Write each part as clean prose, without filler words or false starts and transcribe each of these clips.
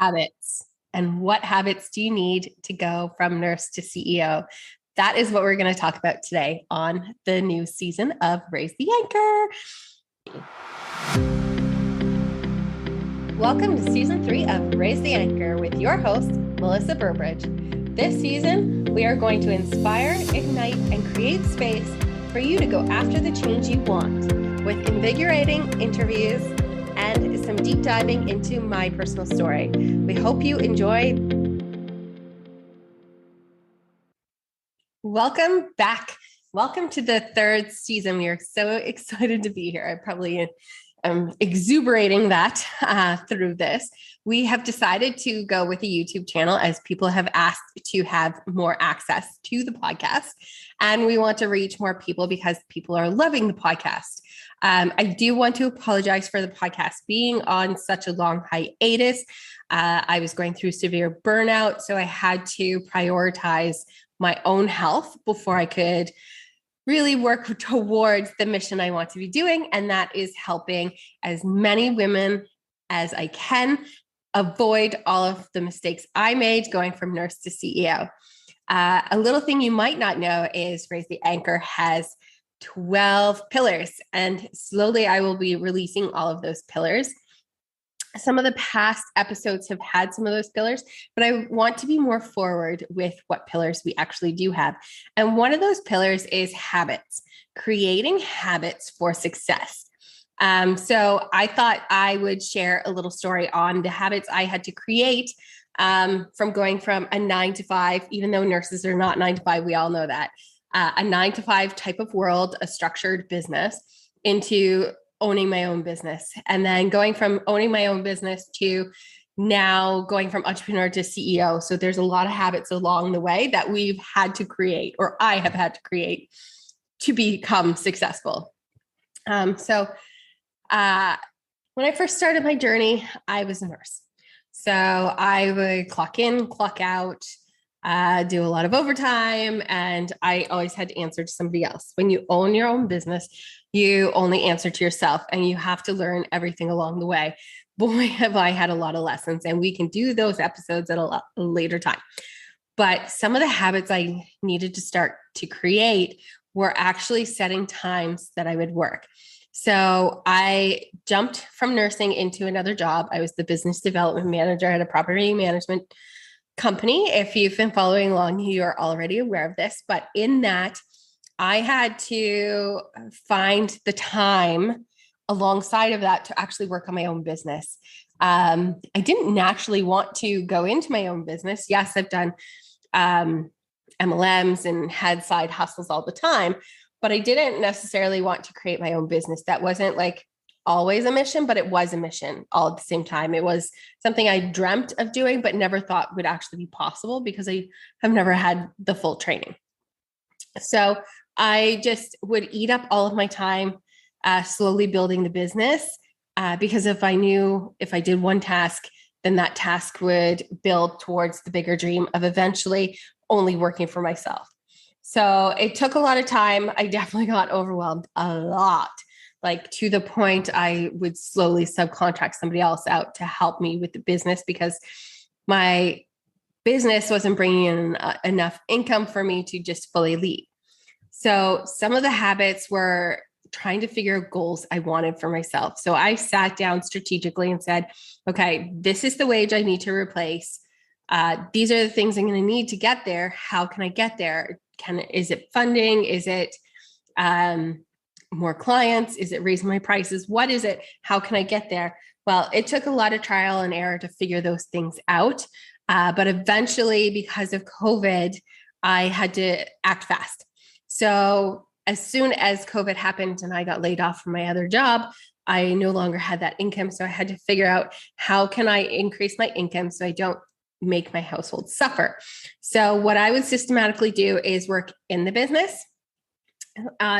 habits. And what habits do you need to go from nurse to CEO? That is what we're going to talk about today on the new season of Raise the Anchor. Welcome to season 3 of Raise the Anchor with your host, Melissa Burbridge. This season, we are going to inspire, ignite, and create space for you to go after the change you want with invigorating interviews and some deep diving into my personal story. We hope you enjoy. Welcome back. Welcome to the 3rd season. We are so excited to be here. I probably am exuberating that through this. We have decided to go with a YouTube channel as people have asked to have more access to the podcast. And we want to reach more people because people are loving the podcast. I do want to apologize for the podcast being on such a long hiatus. I was going through severe burnout, so I had to prioritize my own health before I could really work towards the mission I want to be doing. And that is helping as many women as I can avoid all of the mistakes I made going from nurse to CEO. A little thing you might not know is Raise the Anchor has 12 pillars, and slowly I will be releasing all of those pillars. Some of the past episodes have had some of those pillars, but I want to be more forward with what pillars we actually do have. And one of those pillars is habits, creating habits for success. So I thought I would share a little story on the habits I had to create from going from a 9 to 5, even though nurses are not 9 to 5, we all know that, a 9 to 5 type of world, a structured business, into owning my own business. And then going from owning my own business to now going from entrepreneur to CEO. So there's a lot of habits along the way that we've had to create, or I have had to create to become successful. So when I first started my journey, I was a nurse. So I would clock in, clock out, do a lot of overtime, and I always had to answer to somebody else. When you own your own business, you only answer to yourself, and you have to learn everything along the way. Boy, have I had a lot of lessons, and we can do those episodes at a later time. But some of the habits I needed to start to create were actually setting times that I would work. So I jumped from nursing into another job. I was the business development manager at a property management company. If you've been following along, you are already aware of this, but in that, I had to find the time alongside of that to actually work on my own business. I didn't naturally want to go into my own business. Yes, I've done MLMs and had side hustles all the time, but I didn't necessarily want to create my own business. That wasn't like always a mission, but it was a mission all at the same time. It was something I dreamt of doing, but never thought would actually be possible because I have never had the full training. So I just would eat up all of my time, slowly building the business, because if I knew if I did one task, then that task would build towards the bigger dream of eventually only working for myself. So it took a lot of time. I definitely got overwhelmed a lot, like to the point I would slowly subcontract somebody else out to help me with the business because my business wasn't bringing in enough income for me to just fully leave. So some of the habits were trying to figure out goals I wanted for myself. So I sat down strategically and said, okay, this is the wage I need to replace. These are the things I'm going to need to get there. How can I get there? Is it funding? Is it more clients? Is it raising my prices? What is it? How can I get there? Well, it took a lot of trial and error to figure those things out. But eventually, because of COVID, I had to act fast. So as soon as COVID happened and I got laid off from my other job, I no longer had that income. So I had to figure out how can I increase my income so I don't make my household suffer. So what I would systematically do is work in the business,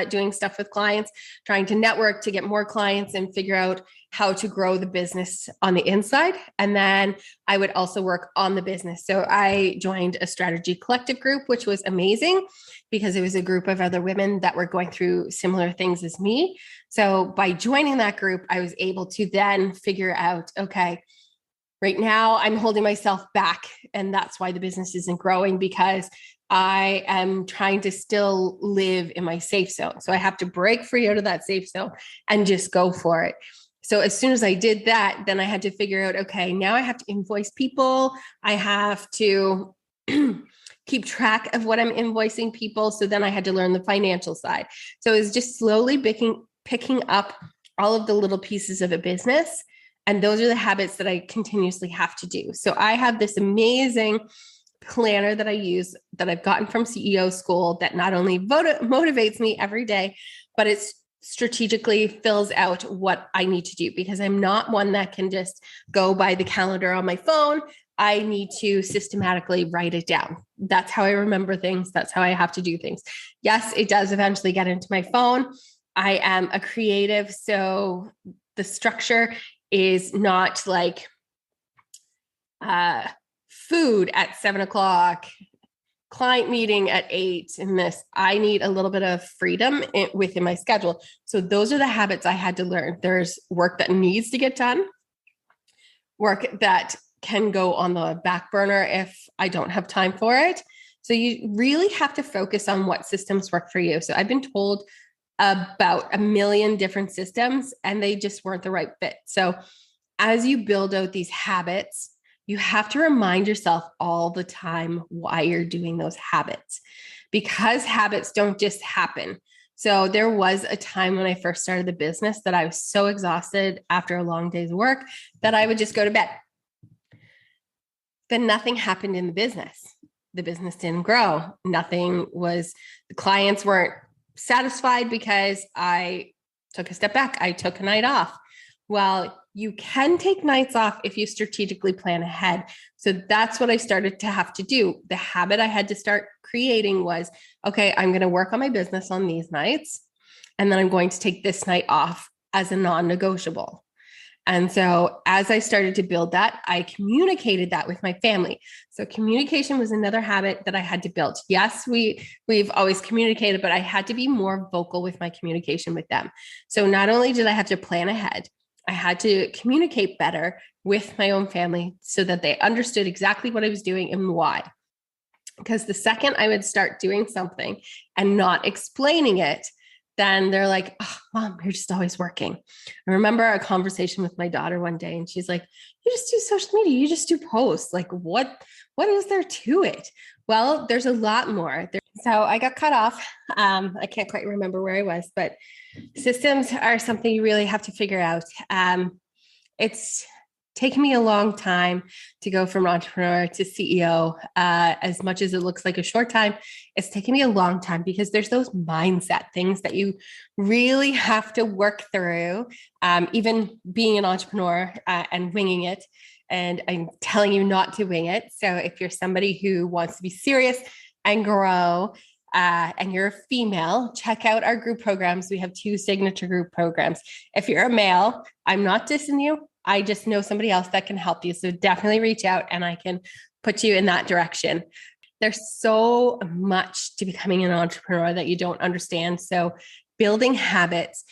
doing stuff with clients, trying to network to get more clients and figure out how to grow the business on the inside. And then I would also work on the business. So I joined a strategy collective group, which was amazing because it was a group of other women that were going through similar things as me. So by joining that group, I was able to then figure out, okay, Right now, I'm holding myself back, and that's why the business isn't growing, because I am trying to still live in my safe zone. So I have to break free out of that safe zone and just go for it. So as soon as I did that, then I had to figure out, okay, now I have to invoice people. I have to keep track of what I'm invoicing people. So then I had to learn the financial side. So it's just slowly picking up all of the little pieces of a business. And those are the habits that I continuously have to do. So I have this amazing planner that I use that I've gotten from CEO school that not only motivates me every day, but it's strategically fills out what I need to do, because I'm not one that can just go by the calendar on my phone. I need to systematically write it down. That's how I remember things. That's how I have to do things. Yes, it does eventually get into my phone. I am a creative, so the structure is not like food at 7:00, client meeting at 8, and this. I need a little bit of freedom within my schedule. So those are the habits I had to learn. There's work that needs to get done, work that can go on the back burner if I don't have time for it. So you really have to focus on what systems work for you. So I've been told about a million different systems, and they just weren't the right fit. So as you build out these habits, you have to remind yourself all the time why you're doing those habits, because habits don't just happen. So there was a time when I first started the business that I was so exhausted after a long day's work that I would just go to bed. Then nothing happened in the business. The business didn't grow. The clients weren't satisfied because I took a step back. I took a night off. Well, you can take nights off if you strategically plan ahead. So that's what I started to have to do. The habit I had to start creating was, okay, I'm going to work on my business on these nights, and then I'm going to take this night off as a non-negotiable. And so as I started to build that, I communicated that with my family. So communication was another habit that I had to build. Yes, we've always communicated, but I had to be more vocal with my communication with them. So not only did I have to plan ahead, I had to communicate better with my own family so that they understood exactly what I was doing and why. Because the second I would start doing something and not explaining it, then they're like, oh, Mom, you're just always working. I remember a conversation with my daughter one day, and she's like, you just do social media. You just do posts. Like, what is there to it? Well, there's a lot more. So I got cut off. I can't quite remember where I was, but systems are something you really have to figure out. It's taken me a long time to go from entrepreneur to CEO. As much as it looks like a short time, it's taken me a long time, because there's those mindset things that you really have to work through, even being an entrepreneur and winging it. And I'm telling you not to wing it. So if you're somebody who wants to be serious and grow, and you're a female, check out our group programs. We have 2 signature group programs. If you're a male, I'm not dissing you. I just know somebody else that can help you. So definitely reach out and I can put you in that direction. There's so much to becoming an entrepreneur that you don't understand. So building habits,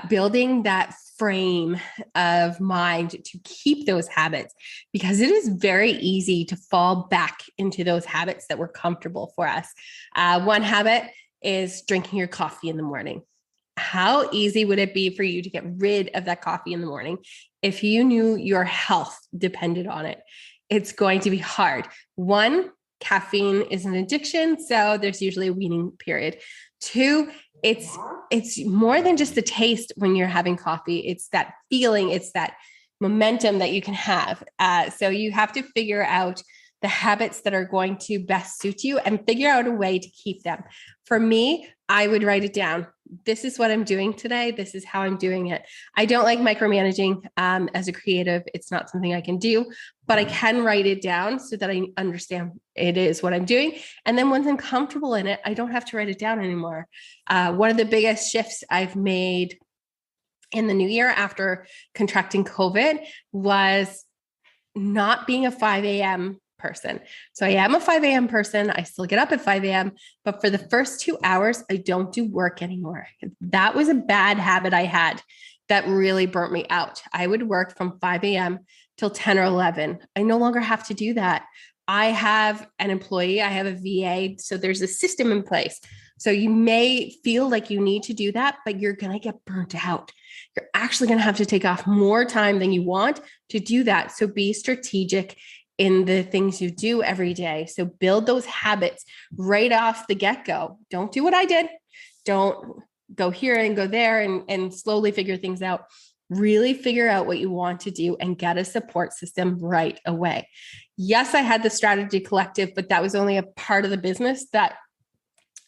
building that frame of mind to keep those habits, because it is very easy to fall back into those habits that were comfortable for us. One habit is drinking your coffee in the morning. How easy would it be for you to get rid of that coffee in the morning if you knew your health depended on it? It's going to be hard. One, caffeine is an addiction, so there's usually a weaning period. 2, it's more than just the taste when you're having coffee. It's that feeling, it's that momentum that you can have. So you have to figure out the habits that are going to best suit you and figure out a way to keep them. For me, I would write it down. This is what I'm doing today. This is how I'm doing it. I don't like micromanaging as a creative. It's not something I can do, but I can write it down so that I understand it is what I'm doing. And then once I'm comfortable in it, I don't have to write it down anymore. One of the biggest shifts I've made in the new year after contracting COVID was not being a 5 a.m. person. So I am a 5 a.m. person. I still get up at 5 a.m., but for the first 2 hours, I don't do work anymore. That was a bad habit I had that really burnt me out. I would work from 5 a.m. till 10 or 11. I no longer have to do that. I have an employee, I have a VA. So there's a system in place. So you may feel like you need to do that, but you're going to get burnt out. You're actually going to have to take off more time than you want to do that. So be strategic in the things you do every day. So build those habits right off the get-go. Don't do what I did. Don't go here and go there and slowly figure things out. Really figure out what you want to do and get a support system right away. Yes, I had the Strategy Collective, but that was only a part of the business that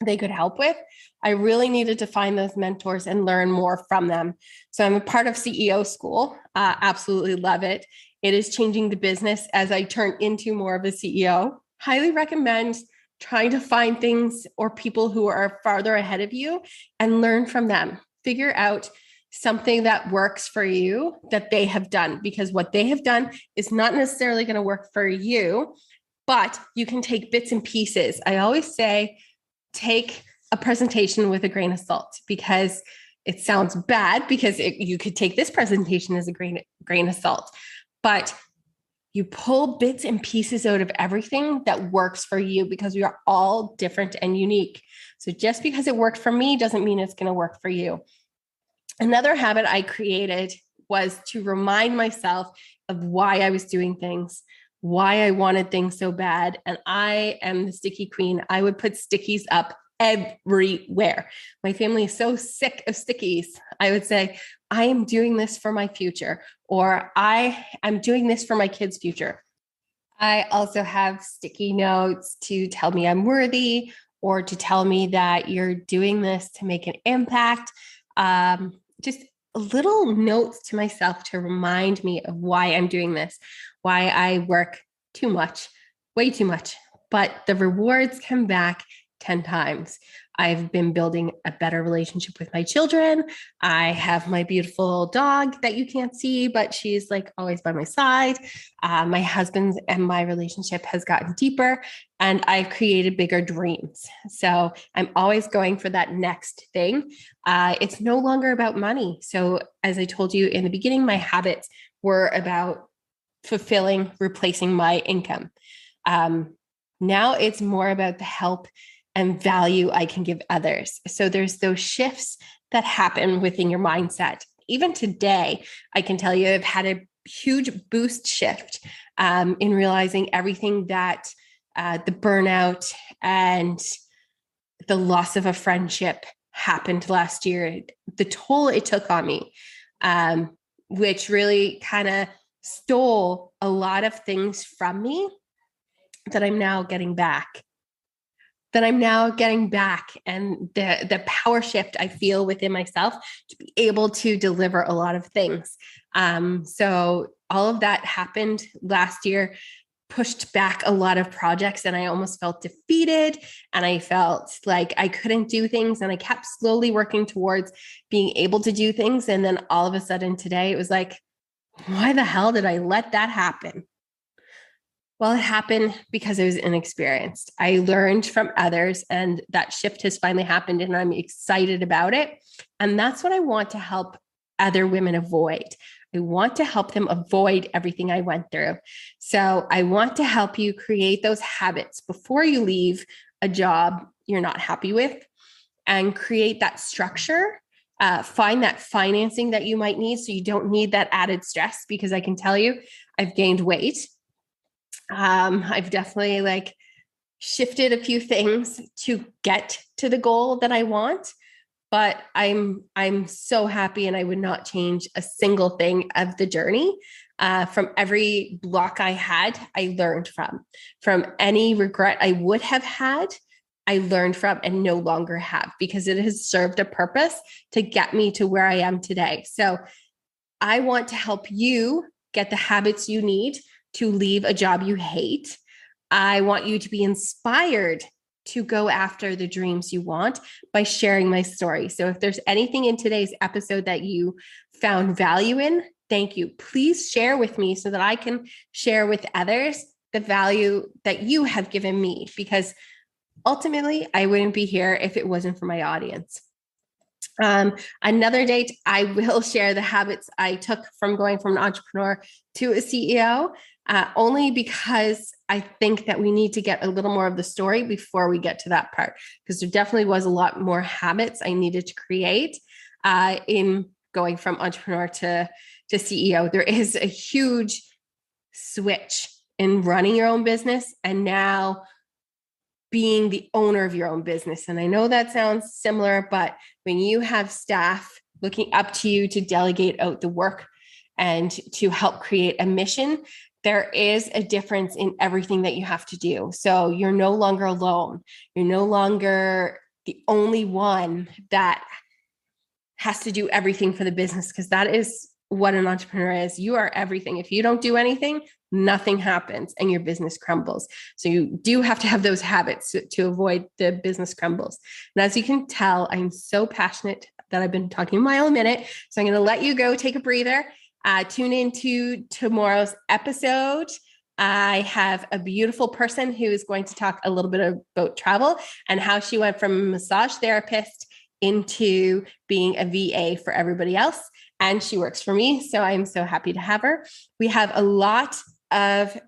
they could help with. I really needed to find those mentors and learn more from them. So I'm a part of CEO School. Absolutely love it. It is changing the business as I turn into more of a CEO. Highly recommend trying to find things or people who are farther ahead of you and learn from them. Figure out something that works for you that they have done, because what they have done is not necessarily going to work for you, but you can take bits and pieces. I always say, take a presentation with a grain of salt, because it sounds bad because you could take this presentation as a grain of salt, but you pull bits and pieces out of everything that works for you, because we are all different and unique. So just because it worked for me doesn't mean it's going to work for you. Another habit I created was to remind myself of why I was doing things, why I wanted things so bad. And I am the sticky queen. I would put stickies up everywhere. My family is so sick of stickies. I would say, I am doing this for my future, or I am doing this for my kids' future. I also have sticky notes to tell me I'm worthy, or to tell me that you're doing this to make an impact. Just little notes to myself to remind me of why I'm doing this, why I work too much, way too much, but the rewards come back 10 times. I've been building a better relationship with my children. I have my beautiful dog that you can't see, but she's like always by my side. My husband and my relationship has gotten deeper, and I've created bigger dreams. So I'm always going for that next thing. It's no longer about money. So as I told you in the beginning, my habits were about fulfilling, replacing my income. Now it's more about the help and value I can give others. So there's those shifts that happen within your mindset. Even today, I can tell you I've had a huge boost shift in realizing everything that the burnout and the loss of a friendship happened last year, the toll it took on me, which really kind of stole a lot of things from me that I'm now getting back. And the power shift I feel within myself to be able to deliver a lot of things. So all of that happened last year, pushed back a lot of projects, and I almost felt defeated, and I felt like I couldn't do things, and I kept slowly working towards being able to do things. And then all of a sudden today, it was like, why the hell did I let that happen? Well, it happened because I was inexperienced. I learned from others, and that shift has finally happened, and I'm excited about it. And that's what I want to help other women avoid. I want to help them avoid everything I went through. So I want to help you create those habits before you leave a job you're not happy with, and create that structure. Find that financing that you might need, so you don't need that added stress, because I can tell you, I've gained weight. I've definitely shifted a few things to get to the goal that I want, but I'm so happy, and I would not change a single thing of the journey. From every block I had, I learned from any regret I would have had, I learned from and no longer have, because it has served a purpose to get me to where I am today. So I want to help you get the habits you need to leave a job you hate. I want you to be inspired to go after the dreams you want by sharing my story. So if there's anything in today's episode that you found value in, thank you. Please share with me so that I can share with others the value that you have given me, because ultimately I wouldn't be here if it wasn't for my audience. Another date, I will share the habits I took from going from an entrepreneur to a CEO, only because I think that we need to get a little more of the story before we get to that part, because there definitely was a lot more habits I needed to create in going from entrepreneur to CEO. There is a huge switch in running your own business and now being the owner of your own business. And I know that sounds similar, but when you have staff looking up to you to delegate out the work and to help create a mission, there is a difference in everything that you have to do. So you're no longer alone. You're no longer the only one that has to do everything for the business, because that is what an entrepreneur is. You are everything. If you don't do anything, nothing happens and your business crumbles. So you do have to have those habits to avoid the business crumbles. And as you can tell, I'm so passionate that I've been talking a mile a minute. So I'm going to let you go, take a breather, tune into tomorrow's episode. I have a beautiful person who is going to talk a little bit about travel and how she went from a massage therapist into being a VA for everybody else. And she works for me. So I'm so happy to have her. We have a lot of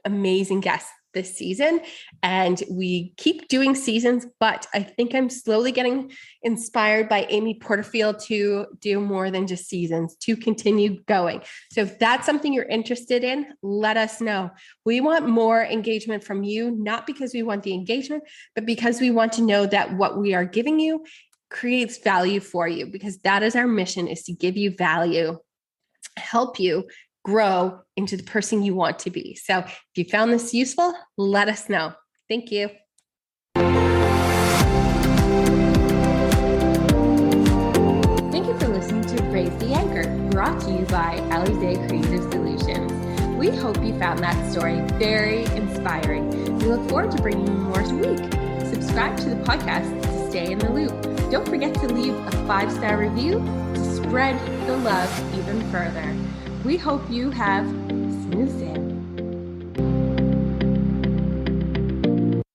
amazing guests this season, and we keep doing seasons, but I think I'm slowly getting inspired by Amy Porterfield to do more than just seasons, to continue going. So if that's something you're interested in, let us know. We want more engagement from you, not because we want the engagement, but because we want to know that what we are giving you creates value for you, because that is our mission, is to give you value, help you grow into the person you want to be. So if you found this useful, let us know. Thank you. Thank you for listening to Raise the Anchor, brought to you by Alizé Creative Solutions. We hope you found that story very inspiring. We look forward to bringing you more each week. Subscribe to the podcast to stay in the loop. Don't forget to leave a 5-star review to spread the love even further. We hope you have smooth sailing.